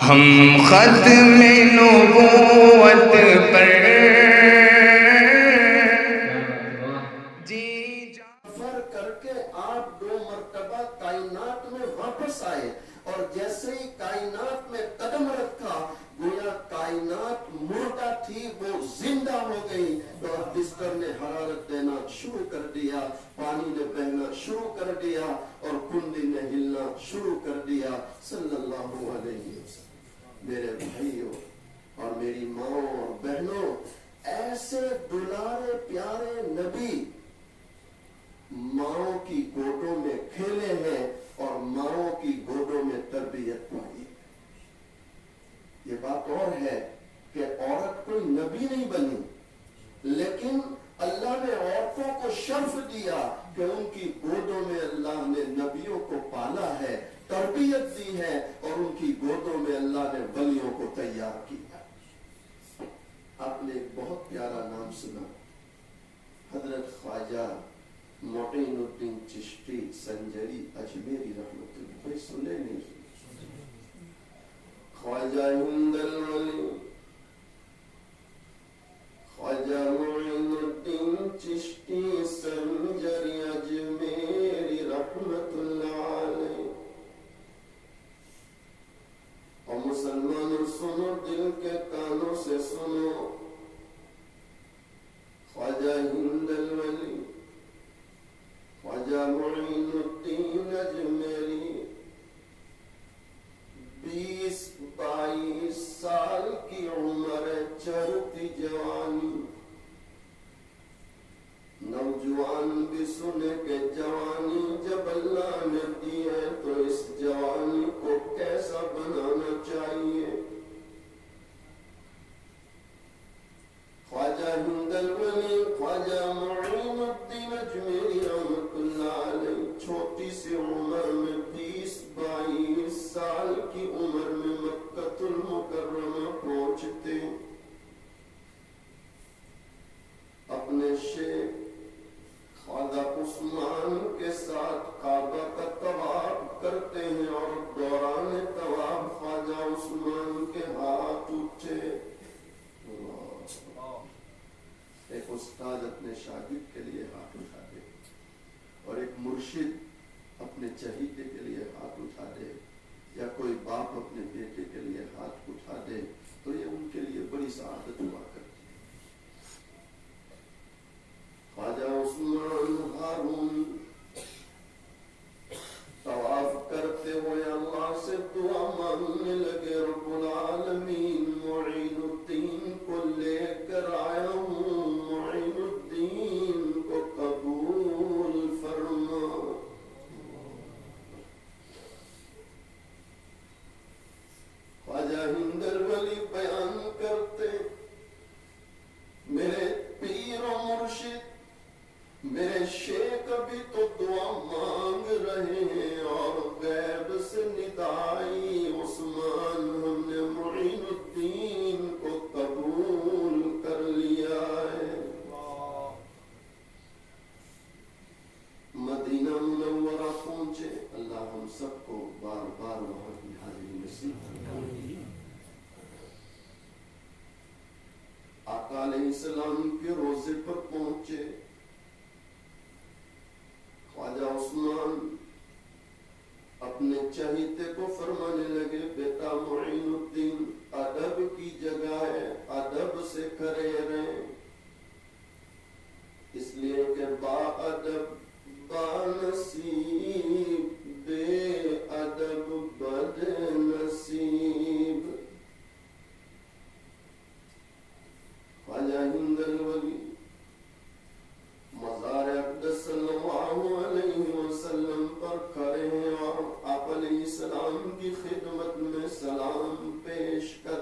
ہم ختم نبوت پر جی سفر کر کے آپ 2 مرتبہ کائنات میں واپس آئے، اور جیسے ہی کائنات میں قدم رکھا گویا کائنات مردہ تھی وہ زندہ ہو گئی، اور بستر نے حرارت دینا شروع کر دیا، پانی نے بہنا شروع کر دیا، اور کنڈی نے ہلنا شروع کر دیا۔ صلی اللہ علیہ وسلم۔ میرے بھائیوں اور میری ماں اور بہنوں، ایسے دلارے پیارے نبی ماؤں کی گودوں میں کھیلے ہیں اور ماؤں کی گودوں میں تربیت پائی۔ یہ بات اور ہے کہ عورت کوئی نبی نہیں بنی، لیکن اللہ نے عورتوں کو شرف دیا کہ ان کی گودوں میں اللہ نے نبیوں کو پالا ہے، تربیت دی ہے، اور ان کی گودوں میں اللہ نے ولیوں کو تیار کیا۔ آپ نے ایک بہت پیارا نام سنا، حضرت خواجہ معین الدین چشتی سنجری اجمیری رحمۃ اللہ۔ کوئی سنے نہیں؟ خواجہ ہند الولی خواجہ معین الدین چشتی سنجری اجمیری رحمۃ اللہ علیہ۔ اور مسلمانوں سنو، دل کے کانوں سے سنو، خواجہ ہند الولی خواجہ معین الدین اجمیری 20-22 سال کی عمر، چڑھتی جوانی، نوجوان بھی سنے کہ جوانی جب اللہ نے دی ہے تو اس جوانی کو کیسا بنانا چاہیے۔ خواجہ ہند الولی خواجہ معین الدین اجمیری رحمۃ اللہ علیہ چھوٹی سی عمر میں 20-22 سال کی عمر میں مکہ المکرمہ پہنچتے، اپنے شیخ خواجہ عثمان کے ساتھ کعبہ کا طواف کرتے ہیں، اور دوران طواف خواجہ عثمان کے ہاتھ اٹھے۔ ایک استاد اپنے شاگرد کے لیے ہاتھ اٹھا دے، اور ایک مرشد اپنے چہیتے کے لیے ہاتھ اٹھا دے، یا کوئی باپ اپنے بیٹے کے لیے ہاتھ اٹھا دے، تو یہ ان کے لیے بڑی سعادت ہوا کرتی ہے۔ خواجہ عثمان ہارون طواف کرتے ہوئے اللہ سے دعا مانگنے لگے، رب العالمین معین الدین کو لے کر آیا ہوں، معین الدین کو قبول فرما۔ خواجہ ہند الولی بیان کرتے، میرے پیر و مرشد میرے شیخ ابھی تو دعا مانگ رہے ہیں، اور غیب سے ندائی عثمان ہم نے معین الدین کو قبول کر لیا ہے۔ مدینہ منورہ پہنچے، اللہ ہم سب کو بار بار وہاں کی حاضری نصیب فرمائے۔ آقا علیہ السلام کے روضے پر پہنچے، خواجہ عثمان اپنے چہیتے کو فرمانے لگے، بیٹا معین الدین ادب کی جگہ ہے، ادب سے کھڑے رہیں، اس لیے کہ با ادب با نصیب، بے ادب بد نصیب۔ خواجہ ہند الولی مزار اقدس صلی اللہ علیہ وسلم پر کھڑے ہیں، اور آپ علیہ السلام کی خدمت میں سلام پیش کر